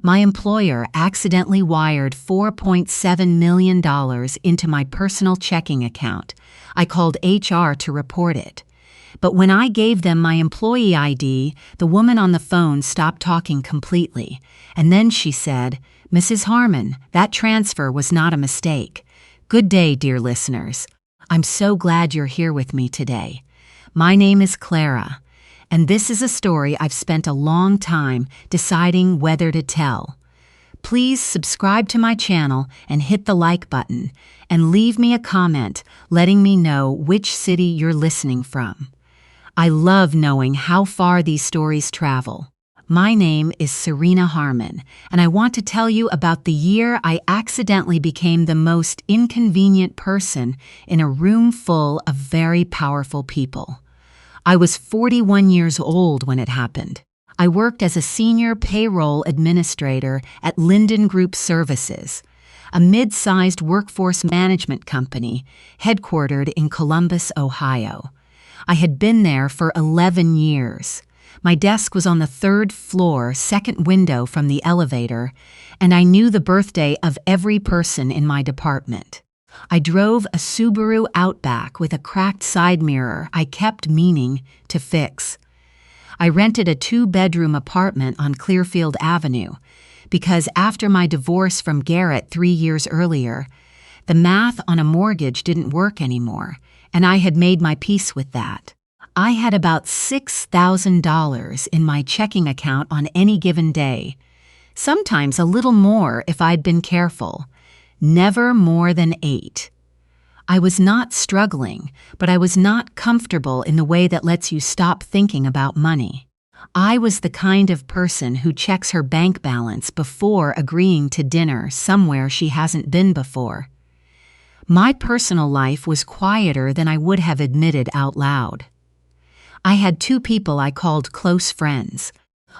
My employer accidentally wired $4.7 million into my personal checking account. I called HR to report it. But when I gave them my employee ID, the woman on the phone stopped talking completely. And then she said, "Mrs. Harmon, that transfer was not a mistake. Good day, dear listeners. I'm so glad you're here with me today. My name is Clara, and this is a story I've spent a long time deciding whether to tell. Please subscribe to my channel and hit the like button, and leave me a comment letting me know which city you're listening from. I love knowing how far these stories travel. My name is Serena Harmon, and I want to tell you about the year I accidentally became the most inconvenient person in a room full of very powerful people. I was 41 years old when it happened. I worked as a senior payroll administrator at Linden Group Services, a mid-sized workforce management company headquartered in Columbus, Ohio. I had been there for 11 years. My desk was on the third floor, second window from the elevator, and I knew the birthday of every person in my department. I drove a Subaru Outback with a cracked side mirror I kept meaning to fix. I rented a 2-bedroom apartment on Clearfield Avenue because after my divorce from Garrett 3 years earlier, the math on a mortgage didn't work anymore, and I had made my peace with that. I had about $6,000 in my checking account on any given day, sometimes a little more if I'd been careful, never more than 8. I was not struggling, but I was not comfortable in the way that lets you stop thinking about money. I was the kind of person who checks her bank balance before agreeing to dinner somewhere she hasn't been before. My personal life was quieter than I would have admitted out loud. I had 2 people I called close friends.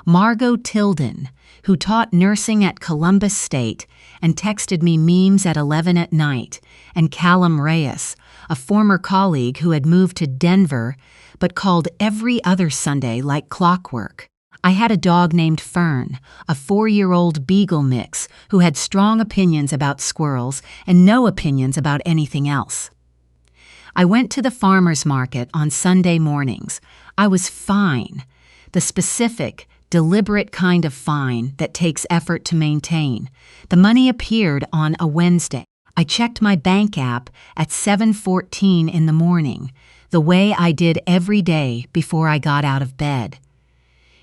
Margot Tilden, who taught nursing at Columbus State and texted me memes at 11 at night, and Callum Reyes, a former colleague who had moved to Denver but called every other Sunday like clockwork. I had a dog named Fern, a 4-year-old beagle mix who had strong opinions about squirrels and no opinions about anything else. I went to the farmer's market on Sunday mornings. I was fine, the specific, deliberate kind of fine that takes effort to maintain. The money appeared on a Wednesday. I checked my bank app at 7:14 in the morning, the way I did every day before I got out of bed.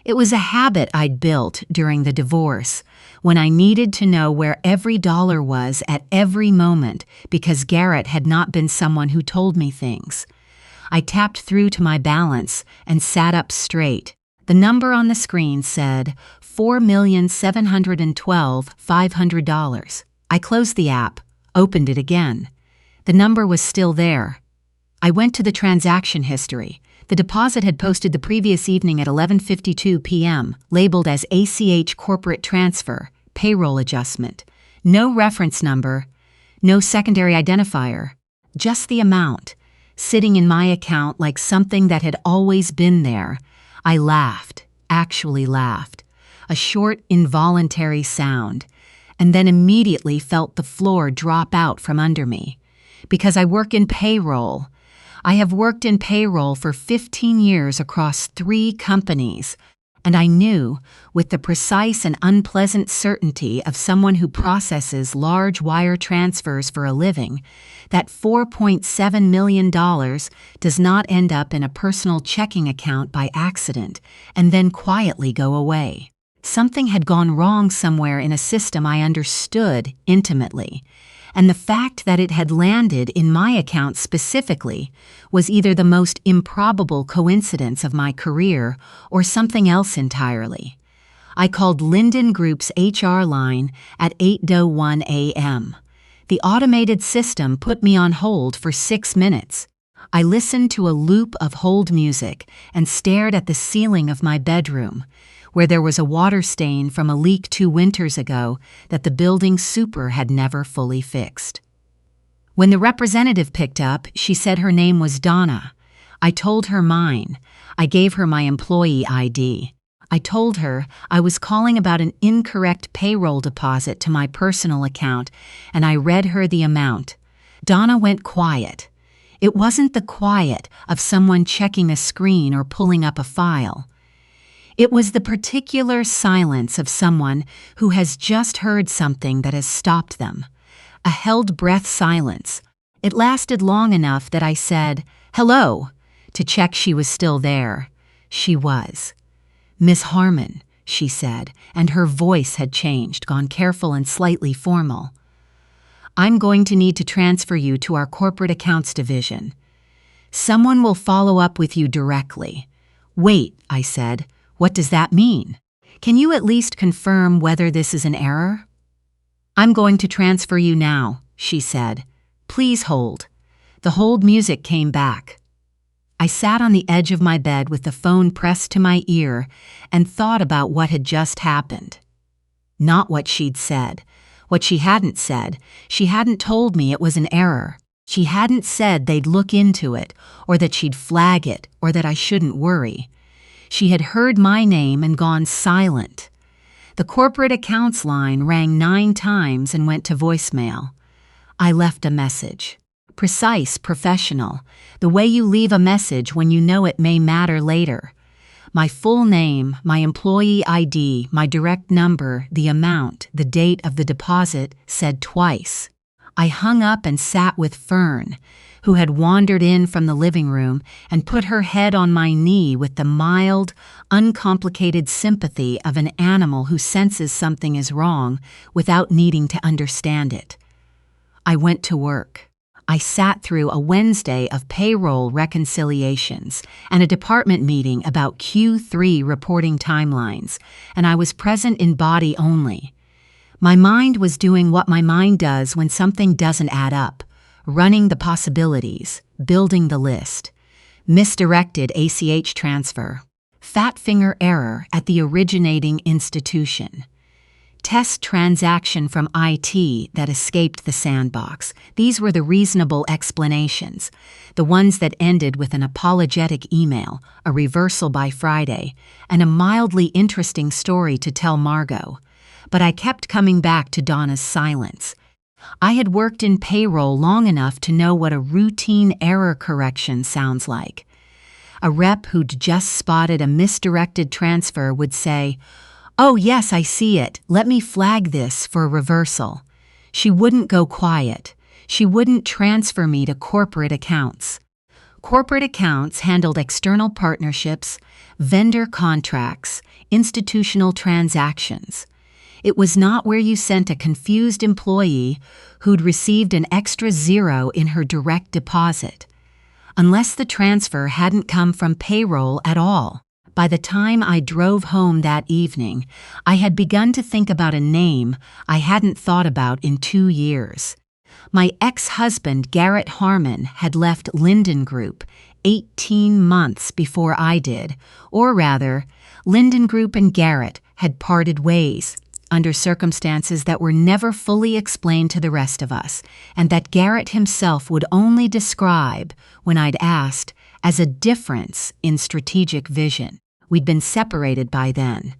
It was a habit I'd built during the divorce, when I needed to know where every dollar was at every moment because Garrett had not been someone who told me things. I tapped through to my balance and sat up straight. The number on the screen said $4,712,500. I closed the app, opened it again. The number was still there. I went to the transaction history. The deposit had posted the previous evening at 11:52 p.m., labeled as ACH Corporate Transfer, Payroll Adjustment. No reference number, no secondary identifier, just the amount, sitting in my account like something that had always been there. I laughed, actually laughed, a short, involuntary sound, and then immediately felt the floor drop out from under me. Because I work in payroll. I have worked in payroll for 15 years across 3 companies, and I knew, with the precise and unpleasant certainty of someone who processes large wire transfers for a living, that $4.7 million does not end up in a personal checking account by accident and then quietly go away. Something had gone wrong somewhere in a system I understood intimately, and the fact that it had landed in my account specifically was either the most improbable coincidence of my career or something else entirely. I called Linden Group's HR line at 8:01 a.m. The automated system put me on hold for 6 minutes. I listened to a loop of hold music and stared at the ceiling of my bedroom, where there was a water stain from a leak 2 winters ago that the building super had never fully fixed. When the representative picked up, she said her name was Donna. I told her mine. I gave her my employee ID. I told her I was calling about an incorrect payroll deposit to my personal account, and I read her the amount. Donna went quiet. It wasn't the quiet of someone checking a screen or pulling up a file. It was the particular silence of someone who has just heard something that has stopped them. A held-breath silence. It lasted long enough that I said, "Hello," to check she was still there. She was. "Miss Harmon," she said, and her voice had changed, gone careful and slightly formal. "I'm going to need to transfer you to our corporate accounts division. Someone will follow up with you directly." "Wait," I said. "What does that mean? Can you at least confirm whether this is an error?" "I'm going to transfer you now," she said. "Please hold." The hold music came back. I sat on the edge of my bed with the phone pressed to my ear and thought about what had just happened. Not what she'd said. What she hadn't said. She hadn't told me it was an error. She hadn't said they'd look into it, or that she'd flag it, or that I shouldn't worry. She had heard my name and gone silent. The corporate accounts line rang 9 times and went to voicemail. I left a message. Precise, professional, the way you leave a message when you know it may matter later. My full name, my employee ID, my direct number, the amount, the date of the deposit, said twice. I hung up and sat with Fern, who had wandered in from the living room and put her head on my knee with the mild, uncomplicated sympathy of an animal who senses something is wrong without needing to understand it. I went to work. I sat through a Wednesday of payroll reconciliations and a department meeting about Q3 reporting timelines, and I was present in body only. My mind was doing what my mind does when something doesn't add up, running the possibilities, building the list. Misdirected ACH transfer. Fat finger error at the originating institution. Test transaction from IT that escaped the sandbox. These were the reasonable explanations, the ones that ended with an apologetic email, a reversal by Friday, and a mildly interesting story to tell Margot. But I kept coming back to Donna's silence. I had worked in payroll long enough to know what a routine error correction sounds like. A rep who'd just spotted a misdirected transfer would say, "Oh yes, I see it. Let me flag this for a reversal." She wouldn't go quiet. She wouldn't transfer me to corporate accounts. Corporate accounts handled external partnerships, vendor contracts, institutional transactions. It was not where you sent a confused employee who'd received an extra zero in her direct deposit. Unless the transfer hadn't come from payroll at all. By the time I drove home that evening, I had begun to think about a name I hadn't thought about in 2 years. My ex-husband, Garrett Harmon, had left Linden Group 18 months before I did, or rather, Linden Group and Garrett had parted ways under circumstances that were never fully explained to the rest of us, and that Garrett himself would only describe, when I'd asked, as a difference in strategic vision. We'd been separated by then.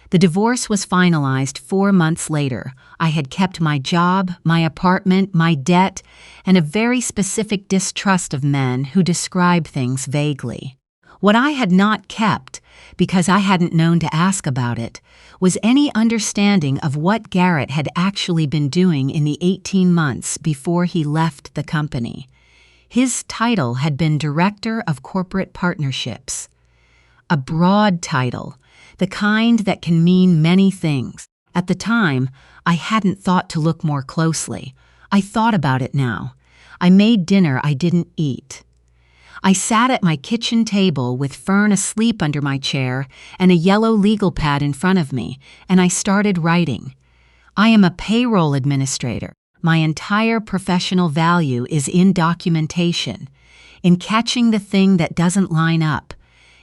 The divorce was finalized 4 months later. I had kept my job, my apartment, my debt, and a very specific distrust of men who describe things vaguely. What I had not kept, because I hadn't known to ask about it, was any understanding of what Garrett had actually been doing in the 18 months before he left the company. His title had been Director of Corporate Partnerships. A broad title, the kind that can mean many things. At the time, I hadn't thought to look more closely. I thought about it now. I made dinner I didn't eat. I sat at my kitchen table with Fern asleep under my chair and a yellow legal pad in front of me, and I started writing. I am a payroll administrator. My entire professional value is in documentation, in catching the thing that doesn't line up,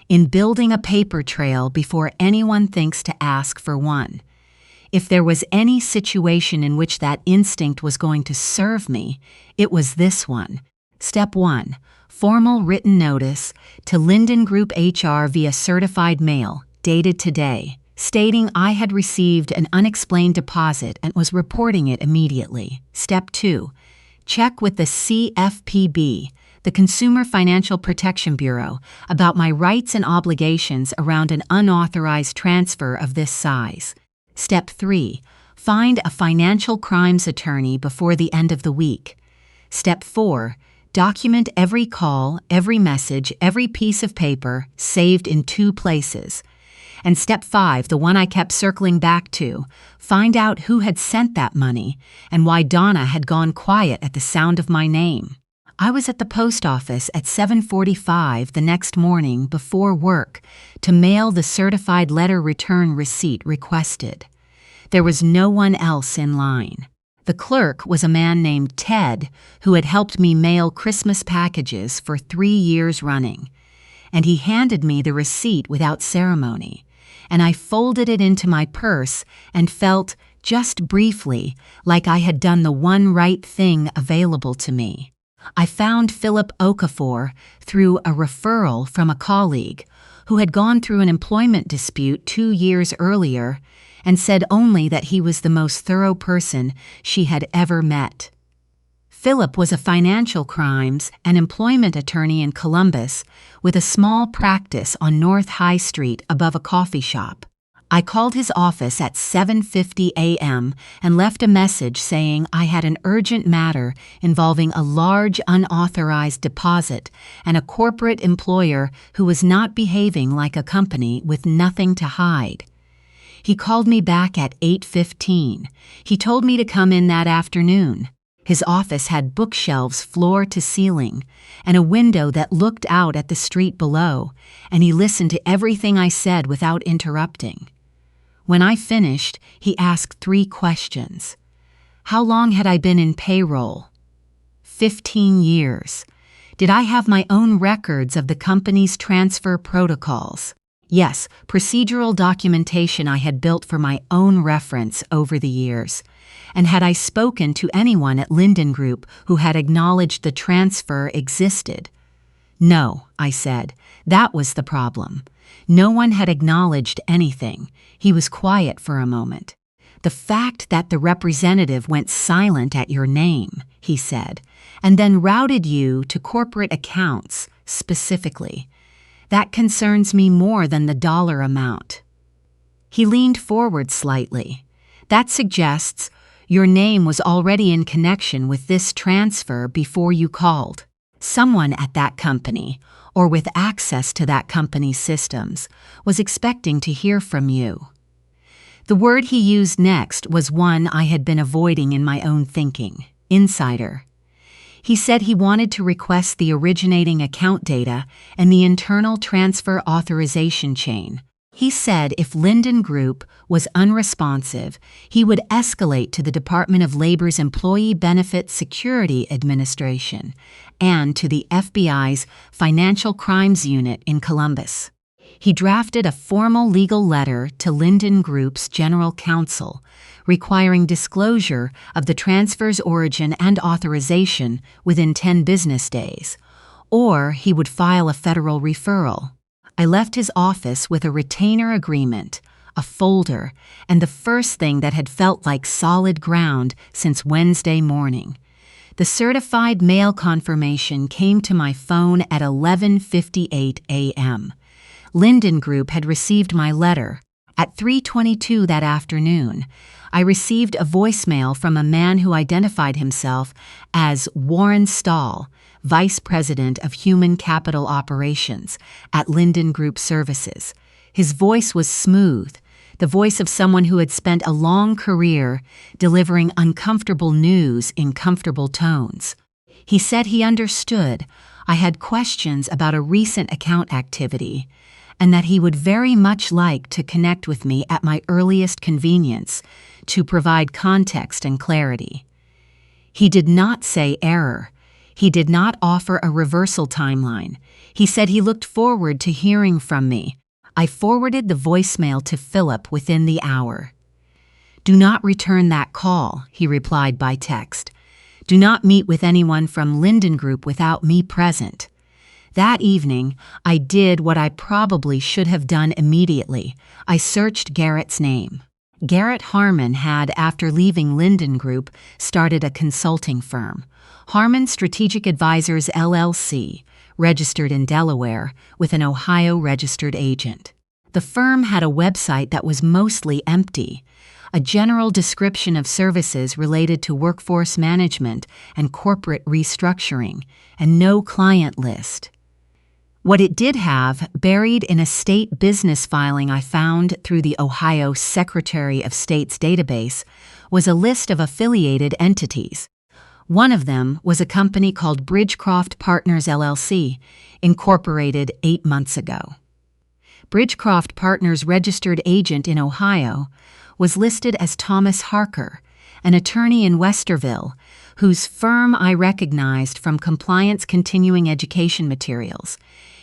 in building a paper trail before anyone thinks to ask for one. If there was any situation in which that instinct was going to serve me, it was this one. Step 1. Formal written notice to Linden Group HR via certified mail, dated today, stating I had received an unexplained deposit and was reporting it immediately. Step 2. Check with the CFPB, the Consumer Financial Protection Bureau, about my rights and obligations around an unauthorized transfer of this size. Step 3. Find a financial crimes attorney before the end of the week. Step 4. Document every call, every message, every piece of paper saved in 2 places. And step 5, the one I kept circling back to, find out who had sent that money and why Donna had gone quiet at the sound of my name. I was at the post office at 7:45 the next morning before work to mail the certified letter return receipt requested. There was no one else in line. The clerk was a man named Ted who had helped me mail Christmas packages for 3 years running, and he handed me the receipt without ceremony, and I folded it into my purse and felt, just briefly, like I had done the one right thing available to me. I found Philip Okafor through a referral from a colleague who had gone through an employment dispute 2 years earlier and said only that he was the most thorough person she had ever met. Philip was a financial crimes and employment attorney in Columbus with a small practice on North High Street above a coffee shop. I called his office at 7:50 a.m. and left a message saying I had an urgent matter involving a large unauthorized deposit and a corporate employer who was not behaving like a company with nothing to hide. He called me back at 8:15. He told me to come in that afternoon. His office had bookshelves floor to ceiling and a window that looked out at the street below, and he listened to everything I said without interrupting. When I finished, he asked 3 questions. How long had I been in payroll? 15 years. Did I have my own records of the company's transfer protocols? Yes, procedural documentation I had built for my own reference over the years. And had I spoken to anyone at Linden Group who had acknowledged the transfer existed? No, I said. That was the problem. No one had acknowledged anything. He was quiet for a moment. The fact that the representative went silent at your name, he said, and then routed you to corporate accounts specifically. That concerns me more than the dollar amount. He leaned forward slightly. That suggests your name was already in connection with this transfer before you called. Someone at that company, or with access to that company's systems, was expecting to hear from you. The word he used next was one I had been avoiding in my own thinking: insider. He said he wanted to request the originating account data and the internal transfer authorization chain. He said if Linden Group was unresponsive, he would escalate to the Department of Labor's Employee Benefit Security Administration and to the FBI's Financial Crimes Unit in Columbus. He drafted a formal legal letter to Linden Group's general counsel, requiring disclosure of the transfer's origin and authorization within 10 business days, or he would file a federal referral. I left his office with a retainer agreement, a folder, and the first thing that had felt like solid ground since Wednesday morning. The certified mail confirmation came to my phone at 11:58 a.m. Linden Group had received my letter. At 3:22 that afternoon, I received a voicemail from a man who identified himself as Warren Stahl, Vice President of Human Capital Operations at Linden Group Services. His voice was smooth, the voice of someone who had spent a long career delivering uncomfortable news in comfortable tones. He said he understood I had questions about a recent account activity, and that he would very much like to connect with me at my earliest convenience to provide context and clarity. He did not say error. He did not offer a reversal timeline. He said he looked forward to hearing from me. I forwarded the voicemail to Philip within the hour. Do not return that call, he replied by text. Do not meet with anyone from Linden Group without me present. That evening, I did what I probably should have done immediately. I searched Garrett's name. Garrett Harmon had, after leaving Linden Group, started a consulting firm, Harmon Strategic Advisors LLC, registered in Delaware, with an Ohio registered agent. The firm had a website that was mostly empty, a general description of services related to workforce management and corporate restructuring, and no client list. What it did have, buried in a state business filing I found through the Ohio Secretary of State's database, was a list of affiliated entities. One of them was a company called Bridgecroft Partners LLC, incorporated 8 months ago. Bridgecroft Partners' registered agent in Ohio was listed as Thomas Harker, an attorney in Westerville, whose firm I recognized from compliance continuing education materials.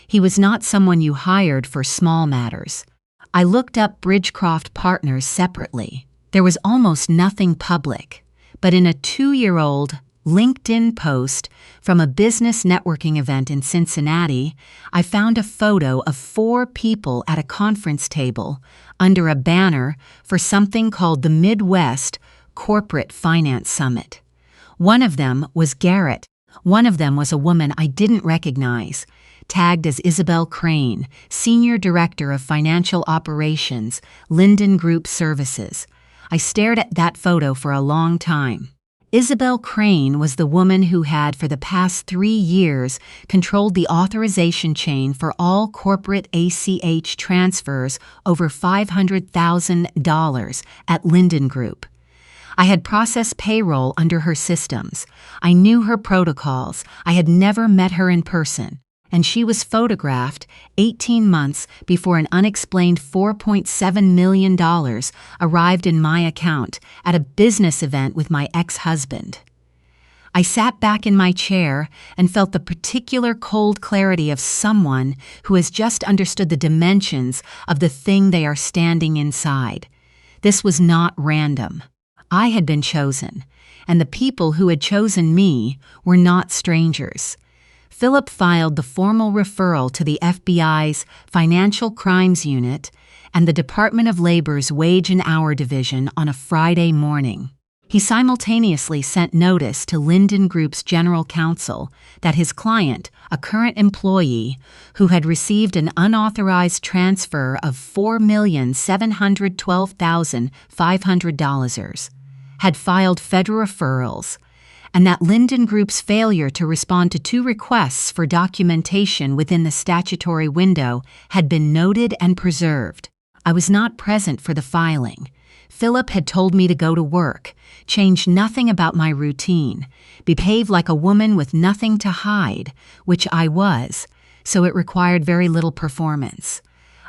He was not someone you hired for small matters. I looked up Bridgecroft Partners separately. There was almost nothing public, but in a 2-year-old LinkedIn post from a business networking event in Cincinnati, I found a photo of 4 people at a conference table under a banner for something called the Midwest Corporate Finance Summit. One of them was Garrett. One of them was a woman I didn't recognize, tagged as Isabel Crane, Senior Director of Financial Operations, Linden Group Services. I stared at that photo for a long time. Isabel Crane was the woman who had, for the past 3 years, controlled the authorization chain for all corporate ACH transfers over $500,000 at Linden Group. I had processed payroll under her systems. I knew her protocols. I had never met her in person. And she was photographed 18 months before an unexplained $4.7 million arrived in my account at a business event with my ex-husband. I sat back in my chair and felt the particular cold clarity of someone who has just understood the dimensions of the thing they are standing inside. This was not random. I had been chosen, and the people who had chosen me were not strangers. Philip filed the formal referral to the FBI's Financial Crimes Unit and the Department of Labor's Wage and Hour Division on a Friday morning. He simultaneously sent notice to Linden Group's general counsel that his client, a current employee who had received an unauthorized transfer of $4,712,500, had filed federal referrals, and that Linden Group's failure to respond to 2 requests for documentation within the statutory window had been noted and preserved. I was not present for the filing. Philip had told me to go to work, change nothing about my routine, behave like a woman with nothing to hide, which I was, so it required very little performance.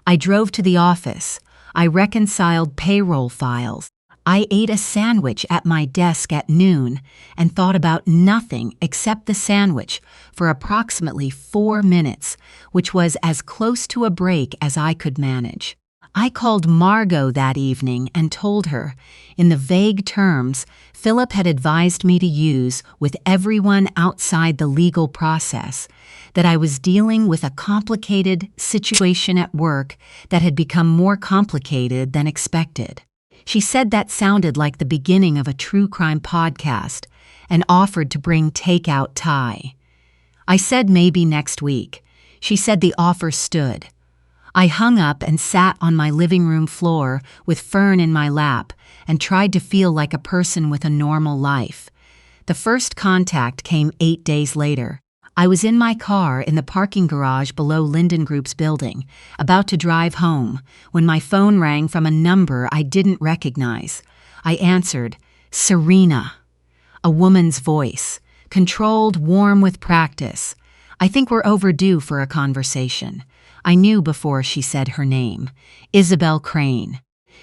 I drove to the office. I reconciled payroll files. I ate a sandwich at my desk at noon and thought about nothing except the sandwich for approximately 4 minutes, which was as close to a break as I could manage. I called Margot that evening and told her, in the vague terms Philip had advised me to use with everyone outside the legal process, that I was dealing with a complicated situation at work that had become more complicated than expected. She said that sounded like the beginning of a true crime podcast and offered to bring takeout Thai. I said maybe next week. She said the offer stood. I hung up and sat on my living room floor with Fern in my lap and tried to feel like a person with a normal life. The first contact came 8 days later. I was in my car in the parking garage below Linden Group's building, about to drive home, when my phone rang from a number I didn't recognize. I answered, Serena. A woman's voice, controlled, warm with practice. I think we're overdue for a conversation. I knew before she said her name, Isabel Crane.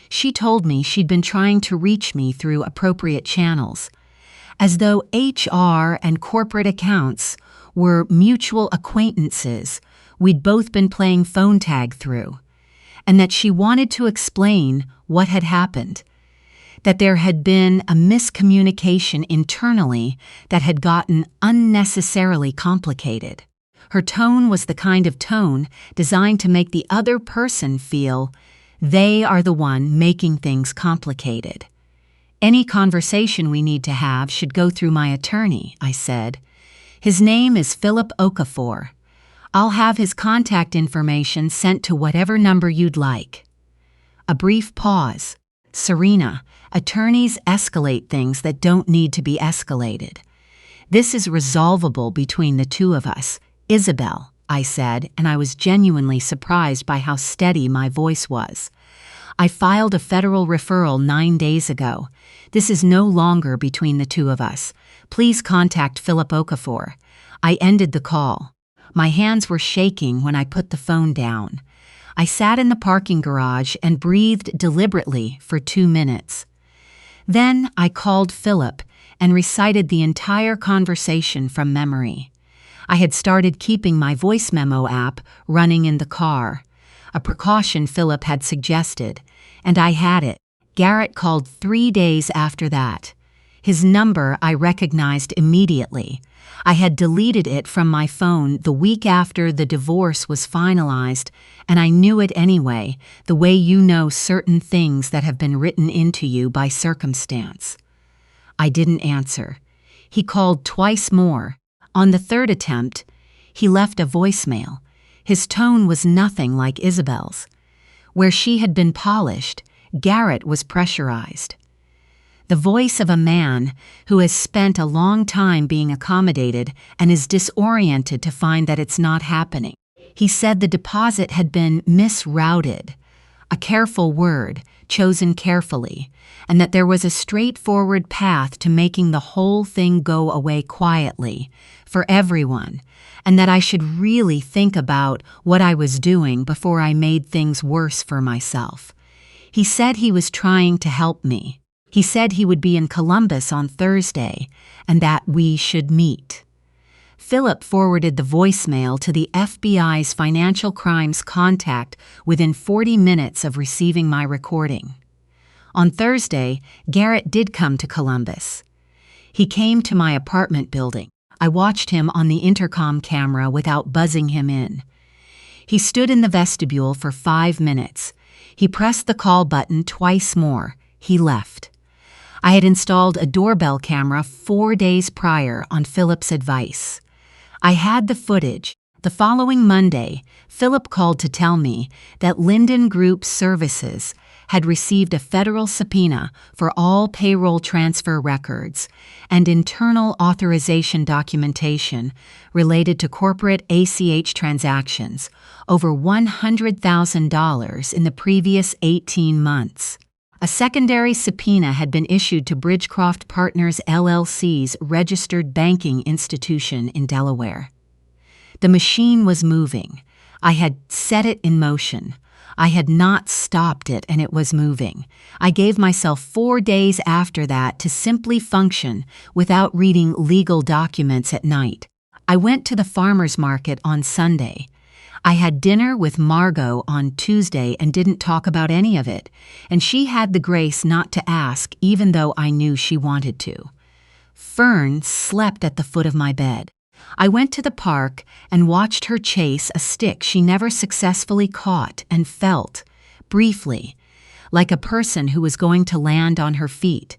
She told me she'd been trying to reach me through appropriate channels, as though HR and corporate accounts were mutual acquaintances we'd both been playing phone tag through, and that she wanted to explain what had happened, that there had been a miscommunication internally that had gotten unnecessarily complicated. Her tone was the kind of tone designed to make the other person feel they are the one making things complicated. Any conversation we need to have should go through my attorney, I said. His name is Philip Okafor. I'll have his contact information sent to whatever number you'd like. A brief pause. Serena, attorneys escalate things that don't need to be escalated. This is resolvable between the two of us. Isabel, I said, and I was genuinely surprised by how steady my voice was. I filed a federal referral 9 days ago. This is no longer between the two of us. Please contact Philip Okafor. I ended the call. My hands were shaking when I put the phone down. I sat in the parking garage and breathed deliberately for 2 minutes. Then I called Philip and recited the entire conversation from memory. I had started keeping my voice memo app running in the car, a precaution Philip had suggested, and I had it. Garrett called 3 days after that. His number I recognized immediately. I had deleted it from my phone the week after the divorce was finalized, and I knew it anyway, the way you know certain things that have been written into you by circumstance. I didn't answer. He called twice more. On the third attempt, he left a voicemail. His tone was nothing like Isabel's. Where she had been polished, Garrett was pressurized. The voice of a man who has spent a long time being accommodated and is disoriented to find that it's not happening. He said the deposit had been misrouted, a careful word chosen carefully, and that there was a straightforward path to making the whole thing go away quietly for everyone, and that I should really think about what I was doing before I made things worse for myself. He said he was trying to help me. He said he would be in Columbus on Thursday and that we should meet. Philip forwarded the voicemail to the FBI's financial crimes contact within 40 minutes of receiving my recording. On Thursday, Garrett did come to Columbus. He came to my apartment building. I watched him on the intercom camera without buzzing him in. He stood in the vestibule for 5 minutes. He pressed the call button twice more. He left. I had installed a doorbell camera 4 days prior on Philip's advice. I had the footage. The following Monday, Philip called to tell me that Linden Group Services had received a federal subpoena for all payroll transfer records and internal authorization documentation related to corporate ACH transactions over $100,000 in the previous 18 months. A secondary subpoena had been issued to Bridgecroft Partners LLC's registered banking institution in Delaware. The machine was moving. I had set it in motion. I had not stopped it, and it was moving. I gave myself 4 days after that to simply function without reading legal documents at night. I went to the farmer's market on Sunday. I had dinner with Margot on Tuesday and didn't talk about any of it, and she had the grace not to ask even though I knew she wanted to. Fern slept at the foot of my bed. I went to the park and watched her chase a stick she never successfully caught and felt, briefly, like a person who was going to land on her feet.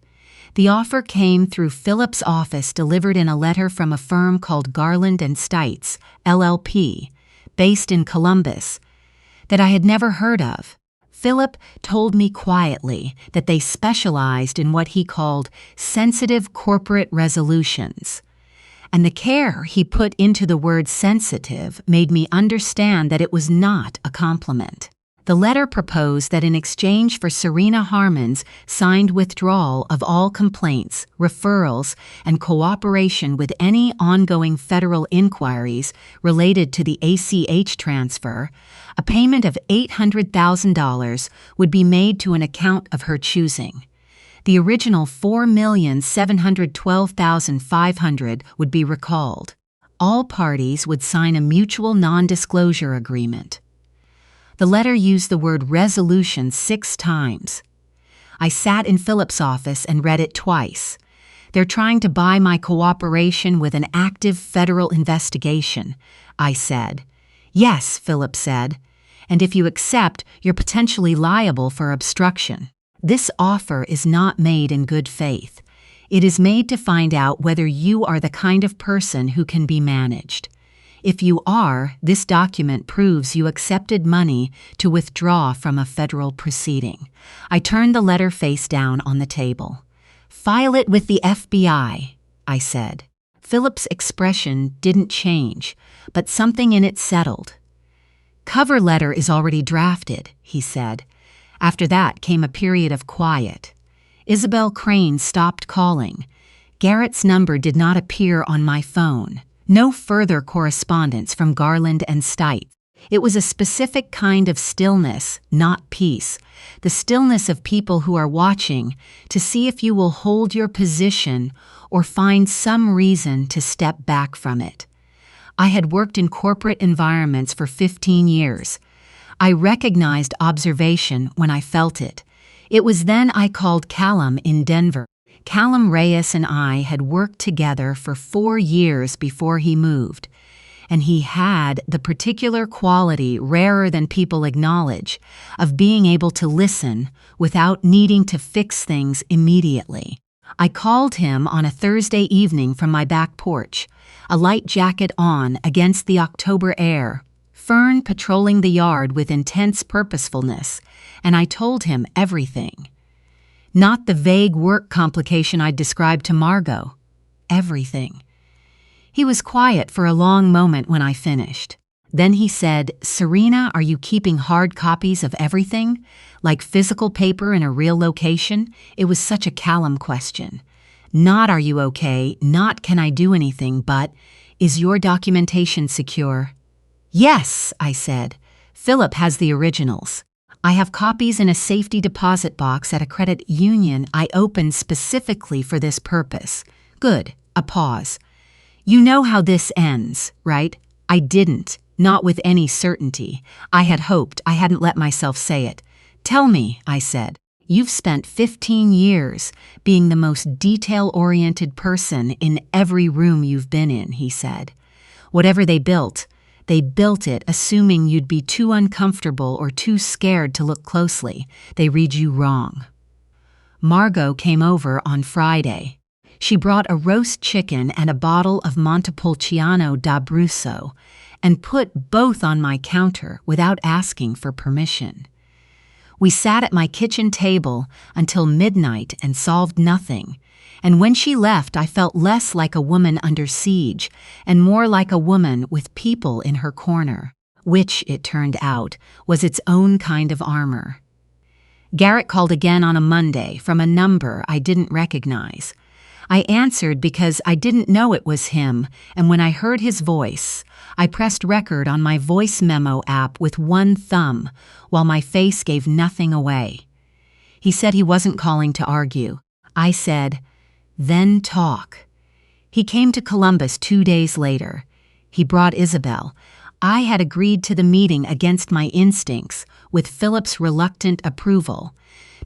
The offer came through Philip's office, delivered in a letter from a firm called Garland & Stites, LLP, based in Columbus, that I had never heard of. Philip told me quietly that they specialized in what he called sensitive corporate resolutions. And the care he put into the word sensitive made me understand that it was not a compliment. The letter proposed that in exchange for Serena Harmon's signed withdrawal of all complaints, referrals, and cooperation with any ongoing federal inquiries related to the ACH transfer, a payment of $800,000 would be made to an account of her choosing. The original $4,712,500 would be recalled. All parties would sign a mutual non-disclosure agreement. The letter used the word resolution 6 times. I sat in Philip's office and read it twice. They're trying to buy my cooperation with an active federal investigation, I said. Yes, Philip said. And if you accept, you're potentially liable for obstruction. This offer is not made in good faith. It is made to find out whether you are the kind of person who can be managed. If you are, this document proves you accepted money to withdraw from a federal proceeding. I turned the letter face down on the table. File it with the FBI, I said. Philip's expression didn't change, but something in it settled. Cover letter is already drafted, he said. After that came a period of quiet. Isabel Crane stopped calling. Garrett's number did not appear on my phone. No further correspondence from Garland and Stites. It was a specific kind of stillness, not peace. The stillness of people who are watching to see if you will hold your position or find some reason to step back from it. I had worked in corporate environments for 15 years. I recognized observation when I felt it. It was then I called Callum in Denver. Callum Reyes and I had worked together for 4 years before he moved, and he had the particular quality rarer than people acknowledge of being able to listen without needing to fix things immediately. I called him on a Thursday evening from my back porch, a light jacket on against the October air, Fern patrolling the yard with intense purposefulness, and I told him everything. Not the vague work complication I'd described to Margot. Everything. He was quiet for a long moment when I finished. Then he said, "Serena, are you keeping hard copies of everything? Like physical paper in a real location?" It was such a Callum question. Not "are you okay?" Not "can I do anything?" but "is your documentation secure?" "Yes," I said. "Philip has the originals. I have copies in a safety deposit box at a credit union I opened specifically for this purpose." Good. A pause. "You know how this ends, right?" I didn't. Not with any certainty. I had hoped. I hadn't let myself say it. "Tell me," I said. "You've spent 15 years being the most detail-oriented person in every room you've been in," he said. "Whatever they built it assuming you'd be too uncomfortable or too scared to look closely. They read you wrong." Margot came over on Friday. She brought a roast chicken and a bottle of Montepulciano d'Abruzzo and put both on my counter without asking for permission. We sat at my kitchen table until midnight and solved nothing, and when she left I felt less like a woman under siege and more like a woman with people in her corner, which, it turned out, was its own kind of armor. Garrett called again on a Monday from a number I didn't recognize. I answered because I didn't know it was him, and when I heard his voice, I pressed record on my voice memo app with one thumb, while my face gave nothing away. He said he wasn't calling to argue. I said, "Then talk." He came to Columbus 2 days later. He brought Isabel. I had agreed to the meeting against my instincts, with Philip's reluctant approval,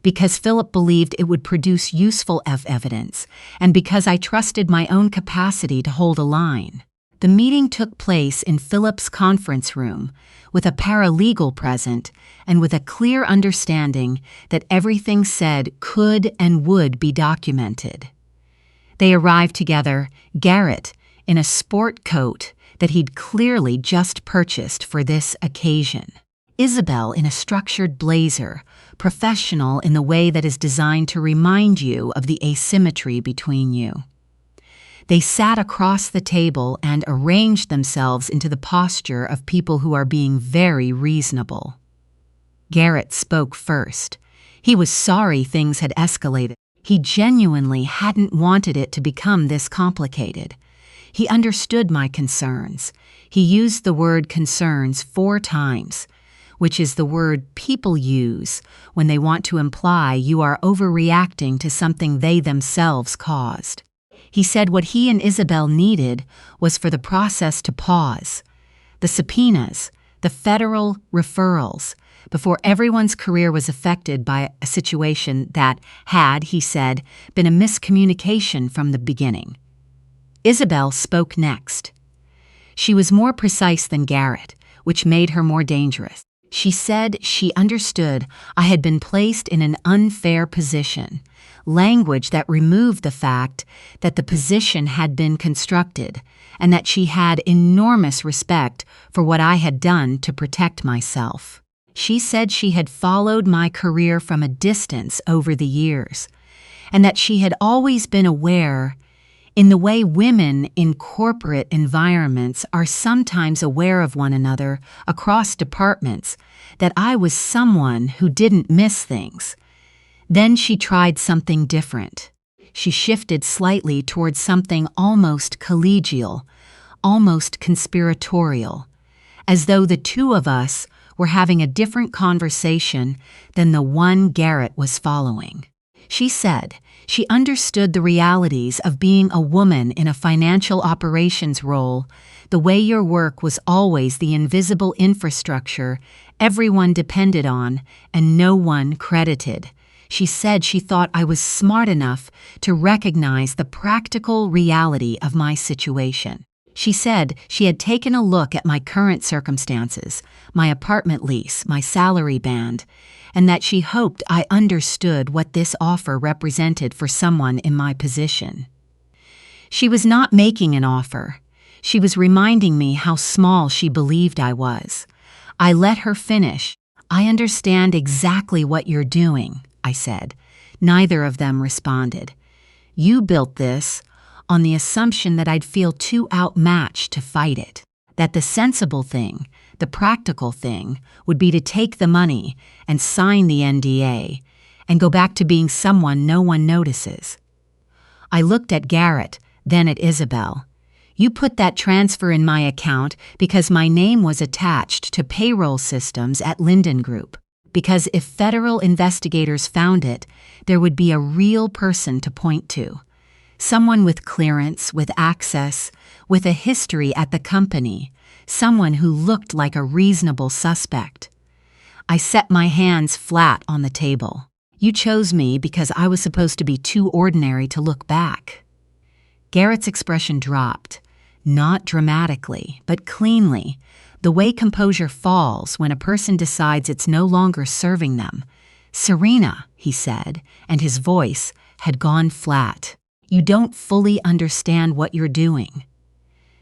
because Philip believed it would produce useful evidence, and because I trusted my own capacity to hold a line. The meeting took place in Philip's conference room, with a paralegal present, and with a clear understanding that everything said could and would be documented. They arrived together, Garrett in a sport coat that he'd clearly just purchased for this occasion. Isabel in a structured blazer, professional in the way that is designed to remind you of the asymmetry between you. They sat across the table and arranged themselves into the posture of people who are being very reasonable. Garrett spoke first. He was sorry things had escalated. He genuinely hadn't wanted it to become this complicated. He understood my concerns. He used the word concerns 4 times, which is the word people use when they want to imply you are overreacting to something they themselves caused. He said what he and Isabel needed was for the process to pause. The subpoenas, the federal referrals, before everyone's career was affected by a situation that had, he said, been a miscommunication from the beginning. Isabel spoke next. She was more precise than Garrett, which made her more dangerous. She said she understood I had been placed in an unfair position, language that removed the fact that the position had been constructed, and that she had enormous respect for what I had done to protect myself. She said she had followed my career from a distance over the years, and that she had always been aware, in the way women in corporate environments are sometimes aware of one another across departments, that I was someone who didn't miss things. Then she tried something different. She shifted slightly towards something almost collegial, almost conspiratorial, as though the two of us were having a different conversation than the one Garrett was following. She said she understood the realities of being a woman in a financial operations role, the way your work was always the invisible infrastructure everyone depended on and no one credited. She said she thought I was smart enough to recognize the practical reality of my situation. She said she had taken a look at my current circumstances, my apartment lease, my salary band, and that she hoped I understood what this offer represented for someone in my position. She was not making an offer. She was reminding me how small she believed I was. I let her finish. "I understand exactly what you're doing," I said. Neither of them responded. "You built this on the assumption that I'd feel too outmatched to fight it, that the sensible thing, the practical thing, would be to take the money and sign the NDA and go back to being someone no one notices." I looked at Garrett, then at Isabel. "You put that transfer in my account because my name was attached to payroll systems at Linden Group, because if federal investigators found it, there would be a real person to point to. Someone with clearance, with access, with a history at the company, someone who looked like a reasonable suspect." I set my hands flat on the table. "You chose me because I was supposed to be too ordinary to look back." Garrett's expression dropped, not dramatically, but cleanly, the way composure falls when a person decides it's no longer serving them. "Serena," he said, and his voice had gone flat. "You don't fully understand what you're doing."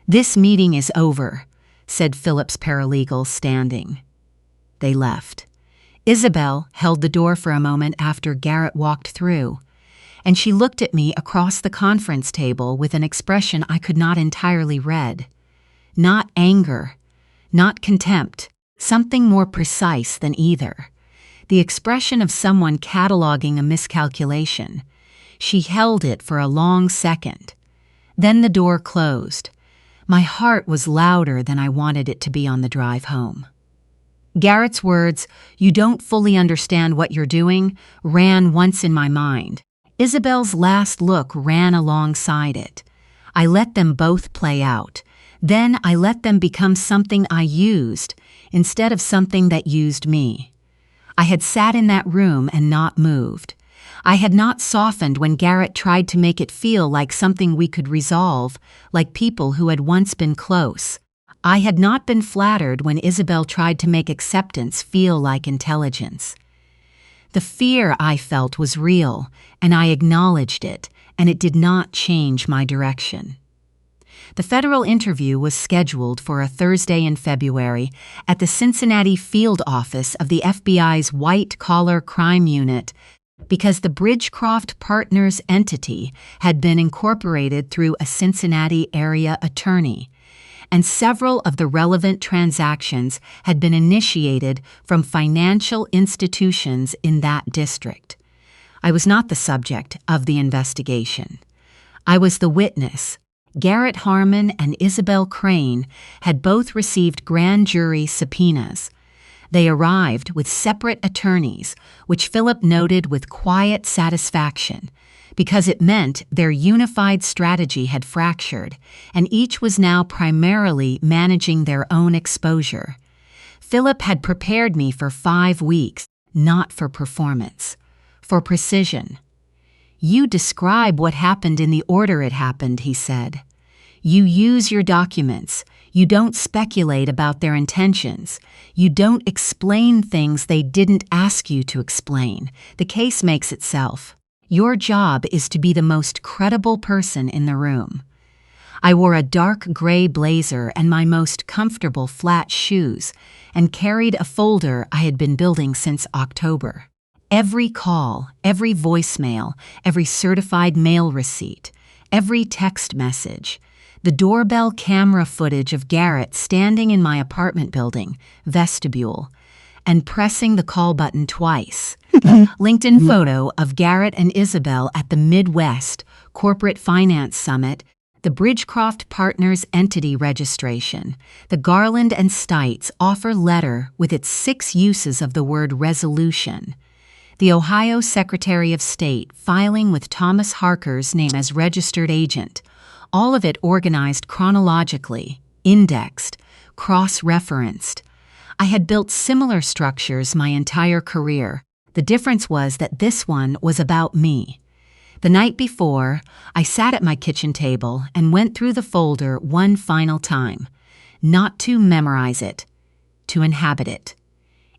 "This meeting is over," said Philip's paralegal, standing. They left. Isabel held the door for a moment after Garrett walked through, and she looked at me across the conference table with an expression I could not entirely read. Not anger, not contempt, something more precise than either. The expression of someone cataloging a miscalculation. She held it for a long second. Then the door closed. My heart was louder than I wanted it to be on the drive home. Garrett's words, "You don't fully understand what you're doing," ran once in my mind. Isabel's last look ran alongside it. I let them both play out. Then I let them become something I used instead of something that used me. I had sat in that room and not moved. I had not softened when Garrett tried to make it feel like something we could resolve, like people who had once been close. I had not been flattered when Isabel tried to make acceptance feel like intelligence. The fear I felt was real, and I acknowledged it, and it did not change my direction. The federal interview was scheduled for a Thursday in February at the Cincinnati field office of the FBI's white-collar crime unit, because the Bridgecroft Partners entity had been incorporated through a Cincinnati area attorney, and several of the relevant transactions had been initiated from financial institutions in that district. I was not the subject of the investigation. I was the witness. Garrett Harmon and Isabel Crane had both received grand jury subpoenas. They arrived with separate attorneys, which Philip noted with quiet satisfaction, because it meant their unified strategy had fractured, and each was now primarily managing their own exposure. Philip had prepared me for 5 weeks, not for performance, for precision. "You describe what happened in the order it happened," he said. "You use your documents. You don't speculate about their intentions. You don't explain things they didn't ask you to explain. The case makes itself. Your job is to be the most credible person in the room." I wore a dark gray blazer and my most comfortable flat shoes, and carried a folder I had been building since October. Every call, every voicemail, every certified mail receipt, every text message, the doorbell camera footage of Garrett standing in my apartment building, vestibule, and pressing the call button twice. LinkedIn photo of Garrett and Isabel at the Midwest Corporate Finance Summit, the Bridgecroft Partners Entity Registration, the Garland and Stites offer letter with its 6 uses of the word resolution, the Ohio Secretary of State filing with Thomas Harker's name as registered agent, all of it organized chronologically, indexed, cross-referenced. I had built similar structures my entire career. The difference was that this one was about me. The night before, I sat at my kitchen table and went through the folder one final time, not to memorize it, to inhabit it.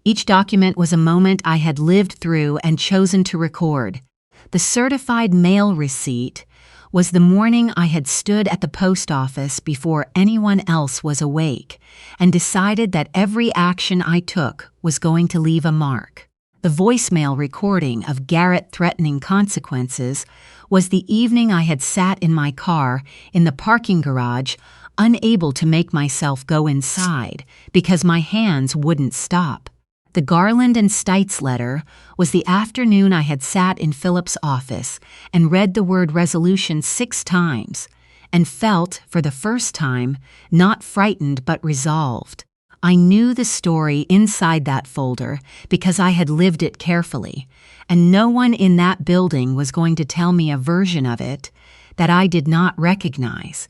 Each document was a moment I had lived through and chosen to record. The certified mail receipt was the morning I had stood at the post office before anyone else was awake and decided that every action I took was going to leave a mark. The voicemail recording of Garrett threatening consequences was the evening I had sat in my car in the parking garage, unable to make myself go inside because my hands wouldn't stop. The Garland and Stites letter was the afternoon I had sat in Philip's office and read the word resolution 6 times and felt, for the first time, not frightened but resolved. I knew the story inside that folder because I had lived it carefully, and no one in that building was going to tell me a version of it that I did not recognize.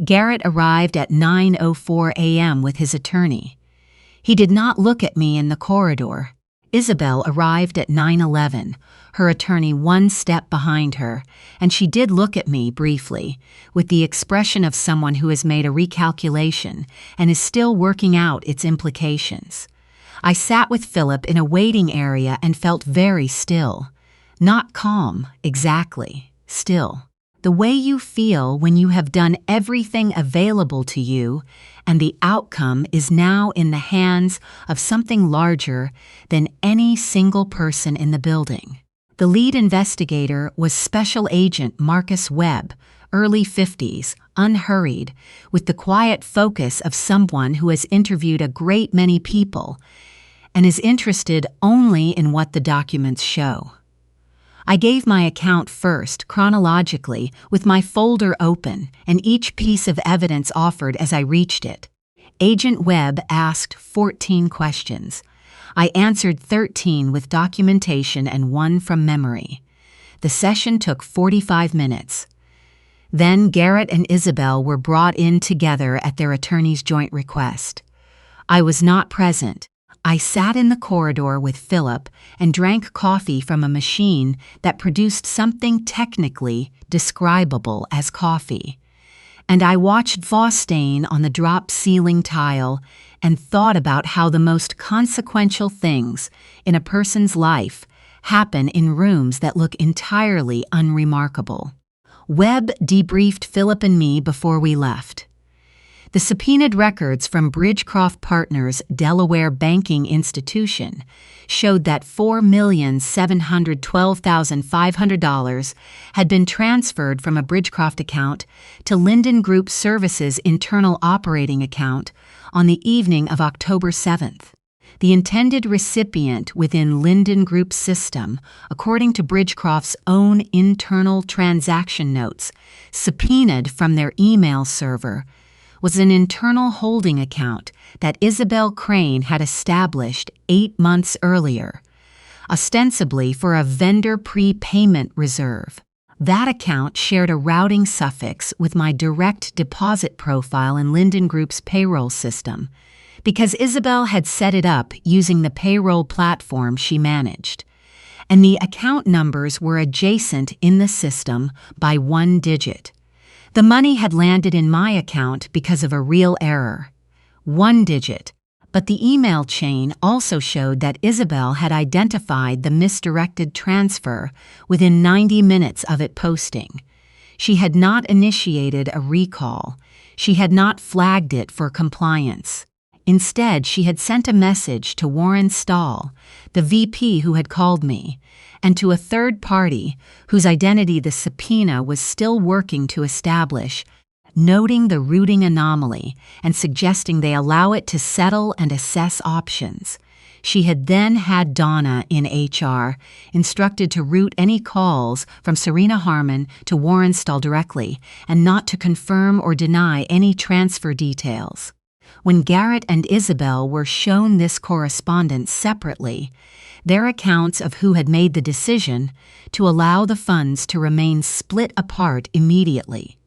Garrett arrived at 9:04 a.m. with his attorney. He did not look at me in the corridor. Isabel arrived at 9:11, her attorney one step behind her, and she did look at me briefly, with the expression of someone who has made a recalculation and is still working out its implications. I sat with Philip in a waiting area and felt very still. Not calm, exactly, still. The way you feel when you have done everything available to you and the outcome is now in the hands of something larger than any single person in the building. The lead investigator was Special Agent Marcus Webb, early 50s, unhurried, with the quiet focus of someone who has interviewed a great many people and is interested only in what the documents show. I gave my account first, chronologically, with my folder open and each piece of evidence offered as I reached it. Agent Webb asked 14 questions. I answered 13 with documentation and 1 from memory. The session took 45 minutes. Then Garrett and Isabel were brought in together at their attorney's joint request. I was not present. I sat in the corridor with Philip and drank coffee from a machine that produced something technically describable as coffee. And I watched Vosstain on the drop ceiling tile and thought about how the most consequential things in a person's life happen in rooms that look entirely unremarkable. Webb debriefed Philip and me before we left. The subpoenaed records from Bridgecroft Partners Delaware banking institution showed that $4,712,500 had been transferred from a Bridgecroft account to Linden Group Services internal operating account on the evening of October 7th. The intended recipient within Linden Group's system, according to Bridgecroft's own internal transaction notes, subpoenaed from their email server, was an internal holding account that Isabel Crane had established 8 months earlier, ostensibly for a vendor prepayment reserve. That account shared a routing suffix with my direct deposit profile in Linden Group's payroll system, because Isabel had set it up using the payroll platform she managed, and the account numbers were adjacent in the system by 1 digit. The money had landed in my account because of a real error. 1 digit. But the email chain also showed that Isabel had identified the misdirected transfer within 90 minutes of it posting. She had not initiated a recall. She had not flagged it for compliance. Instead, she had sent a message to Warren Stahl, the VP who had called me, and to a third party whose identity the subpoena was still working to establish, noting the routing anomaly and suggesting they allow it to settle and assess options. She had then had Donna in HR instructed to route any calls from Serena Harmon to Warren Stahl directly and not to confirm or deny any transfer details. When Garrett and Isabel were shown this correspondence separately, their accounts of who had made the decision to allow the funds to remain split apart immediately.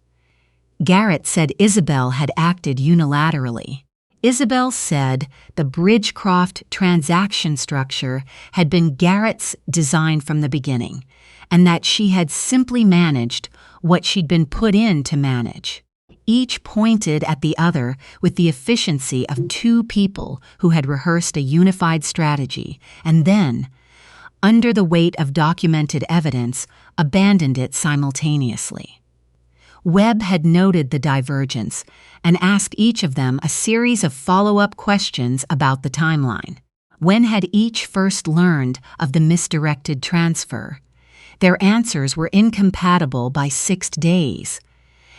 Garrett said Isabel had acted unilaterally. Isabel said the Bridgecroft transaction structure had been Garrett's design from the beginning, and that she had simply managed what she'd been put in to manage. Each pointed at the other with the efficiency of two people who had rehearsed a unified strategy and then, under the weight of documented evidence, abandoned it simultaneously. Webb had noted the divergence and asked each of them a series of follow-up questions about the timeline. When had each first learned of the misdirected transfer? Their answers were incompatible by 6 days.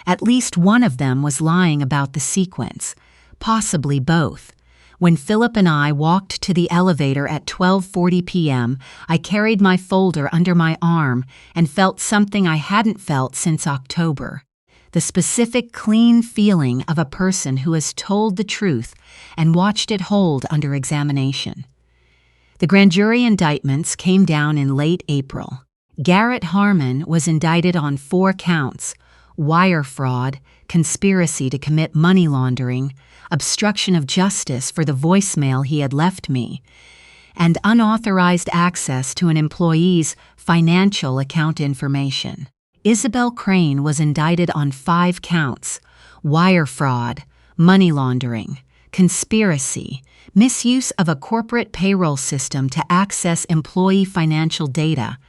At least one of them was lying about the sequence, possibly both. When Philip and I walked to the elevator at 12:40 p.m., I carried my folder under my arm and felt something I hadn't felt since October. The specific clean feeling of a person who has told the truth and watched it hold under examination. The grand jury indictments came down in late April. Garrett Harmon was indicted on 4 counts: wire fraud, conspiracy to commit money laundering, obstruction of justice for the voicemail he had left me, and unauthorized access to an employee's financial account information. Isabel Crane was indicted on 5 counts: wire fraud, money laundering, conspiracy, misuse of a corporate payroll system to access employee financial data,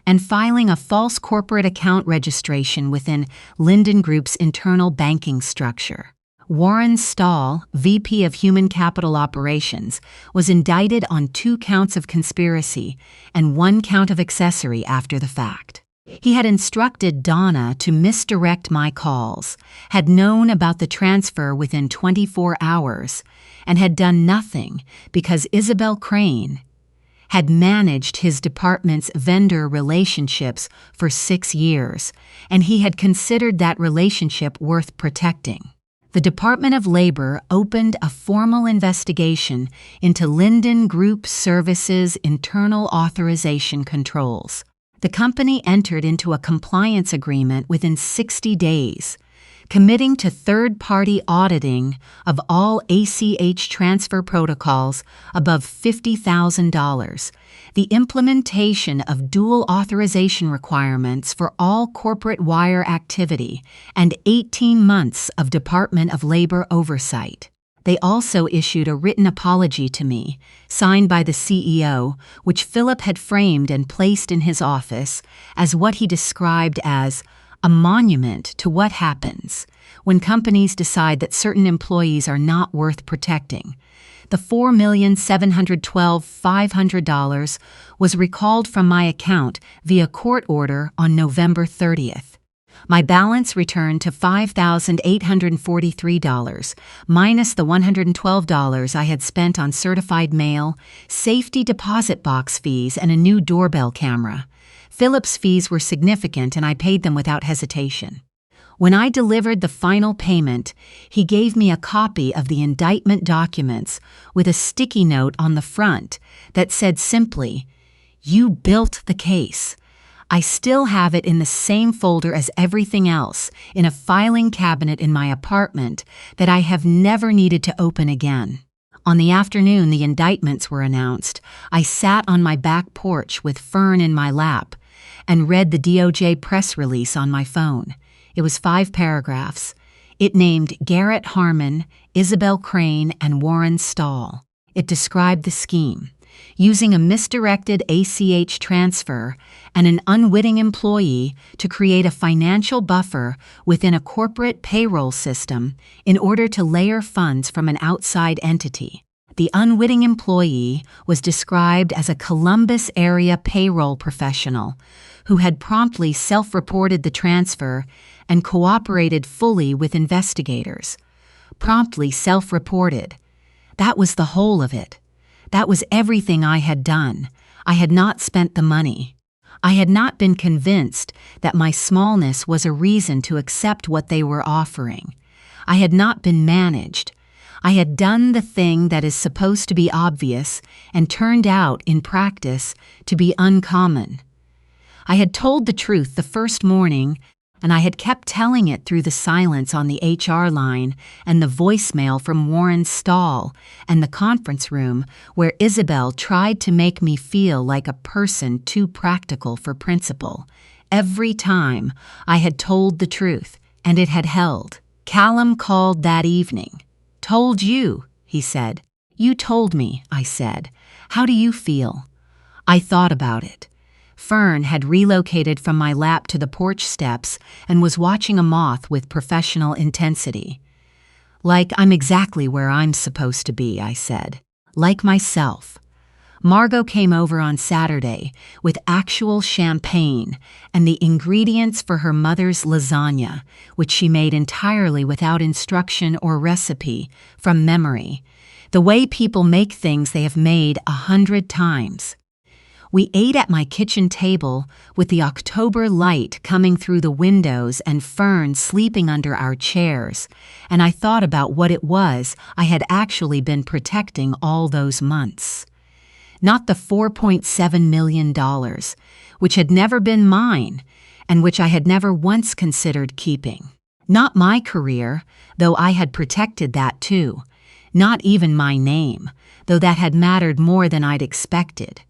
and filing a false corporate account registration within Linden Group's internal banking structure. Warren Stahl, VP of Human Capital Operations, was indicted on 2 counts of conspiracy and 1 count of accessory after the fact. He had instructed Donna to misdirect my calls, had known about the transfer within 24 hours, and had done nothing because Isabel Crane had managed his department's vendor relationships for 6 years, and he had considered that relationship worth protecting. The Department of Labor opened a formal investigation into Linden Group Services' internal authorization controls. The company entered into a compliance agreement within 60 days, committing to third-party auditing of all ACH transfer protocols above $50,000, the implementation of dual authorization requirements for all corporate wire activity, and 18 months of Department of Labor oversight. They also issued a written apology to me, signed by the CEO, which Philip had framed and placed in his office as what he described as a monument to what happens when companies decide that certain employees are not worth protecting. The $4,712,500 was recalled from my account via court order on November 30th. My balance returned to $5,843, minus the $112 I had spent on certified mail, safety deposit box fees, and a new doorbell camera. Philip's fees were significant, and I paid them without hesitation. When I delivered the final payment, he gave me a copy of the indictment documents with a sticky note on the front that said simply, "You built the case." I still have it in the same folder as everything else in a filing cabinet in my apartment that I have never needed to open again. On the afternoon the indictments were announced, I sat on my back porch with Fern in my lap and read the DOJ press release on my phone. It was 5 paragraphs. It named Garrett Harmon, Isabel Crane, and Warren Stahl. It described the scheme. Using a misdirected ACH transfer and an unwitting employee to create a financial buffer within a corporate payroll system in order to layer funds from an outside entity. The unwitting employee was described as a Columbus area payroll professional who had promptly self-reported the transfer and cooperated fully with investigators. Promptly self-reported. That was the whole of it. That was everything I had done. I had not spent the money. I had not been convinced that my smallness was a reason to accept what they were offering. I had not been managed. I had done the thing that is supposed to be obvious and turned out, in practice, to be uncommon. I had told the truth the first morning, and I had kept telling it through the silence on the HR line and the voicemail from Warren Stahl and the conference room where Isabel tried to make me feel like a person too practical for principle. Every time I had told the truth, and it had held. Callum called that evening. "Told you," he said. "You told me," I said. "How do you feel?" I thought about it. Fern had relocated from my lap to the porch steps and was watching a moth with professional intensity. "Like I'm exactly where I'm supposed to be," I said. "Like myself." Margot came over on Saturday with actual champagne and the ingredients for her mother's lasagna, which she made entirely without instruction or recipe, from memory, the way people make things they have made 100 times. We ate at my kitchen table with the October light coming through the windows and Fern sleeping under our chairs, and I thought about what it was I had actually been protecting all those months. Not the $4.7 million, which had never been mine and which I had never once considered keeping. Not my career, though I had protected that too. Not even my name, though that had mattered more than I'd expected.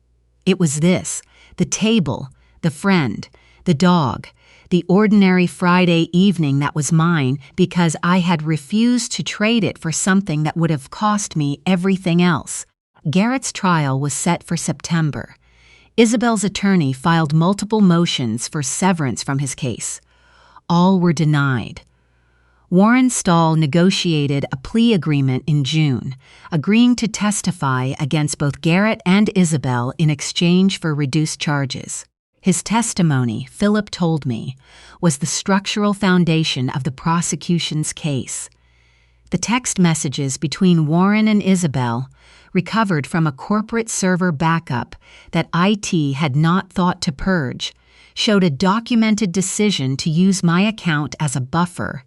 It was this, the table, the friend, the dog, the ordinary Friday evening that was mine because I had refused to trade it for something that would have cost me everything else. Garrett's trial was set for September. Isabel's attorney filed multiple motions for severance from his case. All were denied. Warren Stahl negotiated a plea agreement in June, agreeing to testify against both Garrett and Isabel in exchange for reduced charges. His testimony, Philip told me, was the structural foundation of the prosecution's case. The text messages between Warren and Isabel, recovered from a corporate server backup that IT had not thought to purge, showed a documented decision to use my account as a buffer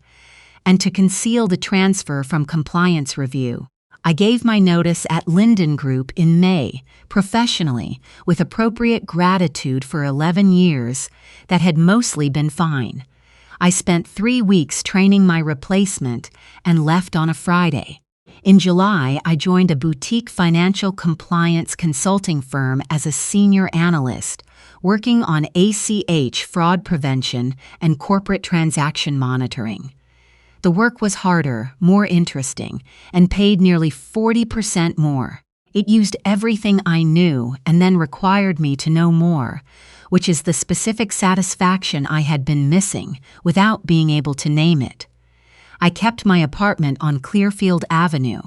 and to conceal the transfer from compliance review. I gave my notice at Linden Group in May, professionally, with appropriate gratitude for 11 years that had mostly been fine. I spent 3 weeks training my replacement and left on a Friday. In July, I joined a boutique financial compliance consulting firm as a senior analyst, working on ACH fraud prevention and corporate transaction monitoring. The work was harder, more interesting, and paid nearly 40% more. It used everything I knew and then required me to know more, which is the specific satisfaction I had been missing without being able to name it. I kept my apartment on Clearfield Avenue.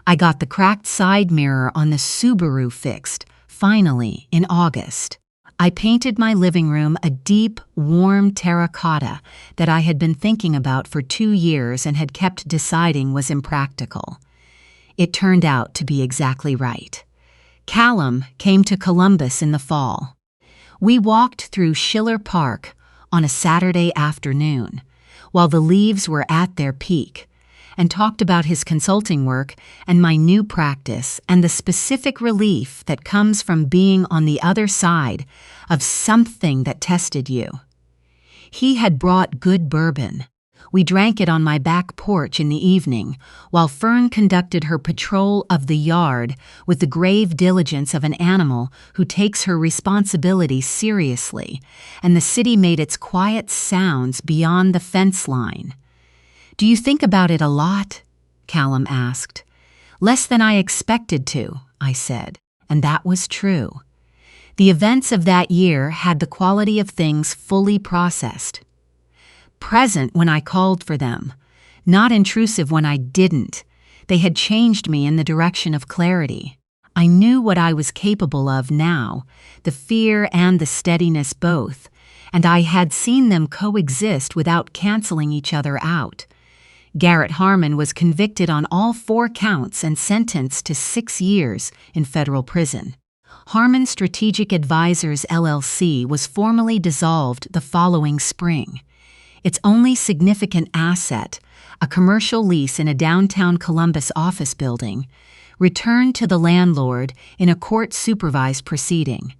I got the cracked side mirror on the Subaru fixed, finally, in August. I painted my living room a deep, warm terracotta that I had been thinking about for 2 years and had kept deciding was impractical. It turned out to be exactly right. Callum came to Columbus in the fall. We walked through Schiller Park on a Saturday afternoon, while the leaves were at their peak, and talked about his consulting work and my new practice and the specific relief that comes from being on the other side of something that tested you. He had brought good bourbon. We drank it on my back porch in the evening, while Fern conducted her patrol of the yard with the grave diligence of an animal who takes her responsibility seriously, and the city made its quiet sounds beyond the fence line. "Do you think about it a lot?" Callum asked. "Less than I expected to," I said, and that was true. The events of that year had the quality of things fully processed. Present when I called for them, not intrusive when I didn't. They had changed me in the direction of clarity. I knew what I was capable of now, the fear and the steadiness both, and I had seen them coexist without canceling each other out. Garrett Harmon was convicted on all 4 counts and sentenced to 6 years in federal prison. Harmon Strategic Advisors LLC was formally dissolved the following spring. Its only significant asset, a commercial lease in a downtown Columbus office building, returned to the landlord in a court-supervised proceeding.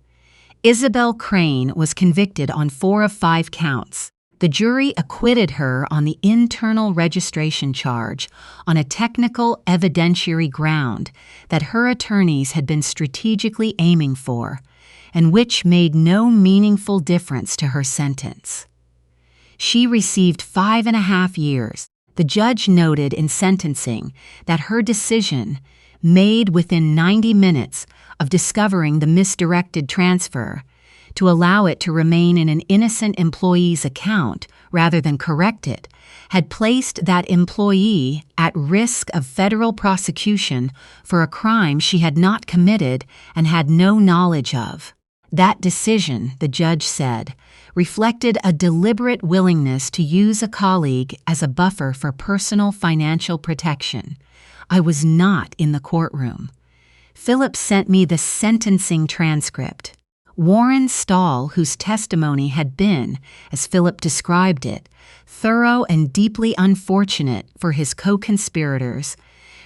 Isabel Crane was convicted on 4 of 5 counts. The jury acquitted her on the internal registration charge on a technical evidentiary ground that her attorneys had been strategically aiming for, and which made no meaningful difference to her sentence. She received 5.5 years. The judge noted in sentencing that her decision, made within 90 minutes of discovering the misdirected transfer, to allow it to remain in an innocent employee's account rather than correct it, had placed that employee at risk of federal prosecution for a crime she had not committed and had no knowledge of. That decision, the judge said, reflected a deliberate willingness to use a colleague as a buffer for personal financial protection. I was not in the courtroom. Philip sent me the sentencing transcript. Warren Stahl, whose testimony had been, as Philip described it, thorough and deeply unfortunate for his co-conspirators,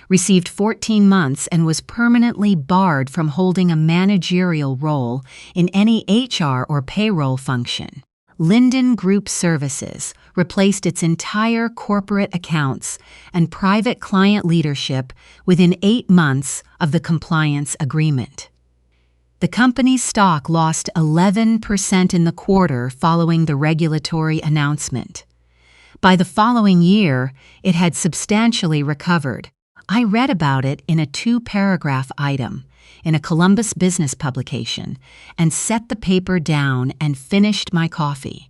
received 14 months and was permanently barred from holding a managerial role in any HR or payroll function. Linden Group Services replaced its entire corporate accounts and private client leadership within 8 months of the compliance agreement. The company's stock lost 11% in the quarter following the regulatory announcement. By the following year, it had substantially recovered. I read about it in a 2-paragraph item in a Columbus business publication and set the paper down and finished my coffee.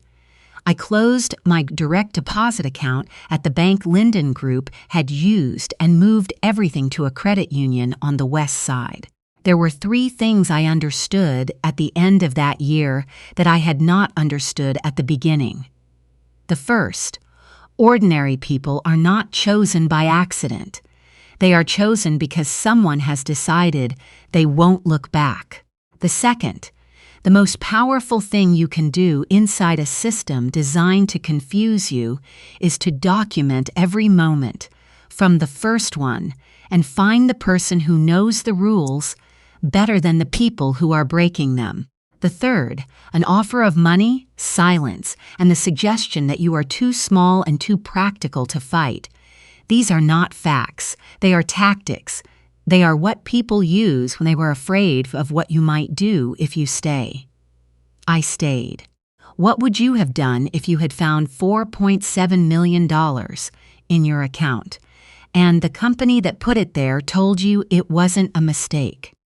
I closed my direct deposit account at the bank Linden Group had used and moved everything to a credit union on the west side. There were 3 things I understood at the end of that year that I had not understood at the beginning. The first, ordinary people are not chosen by accident. They are chosen because someone has decided they won't look back. The second, the most powerful thing you can do inside a system designed to confuse you is to document every moment, from the first one, and find the person who knows the rules better than the people who are breaking them. The third, an offer of money, silence, and the suggestion that you are too small and too practical to fight. These are not facts. They are tactics. They are what people use when they were afraid of what you might do if you stay. I stayed. What would you have done if you had found $4.7 million in your account, and the company that put it there told you it wasn't a mistake?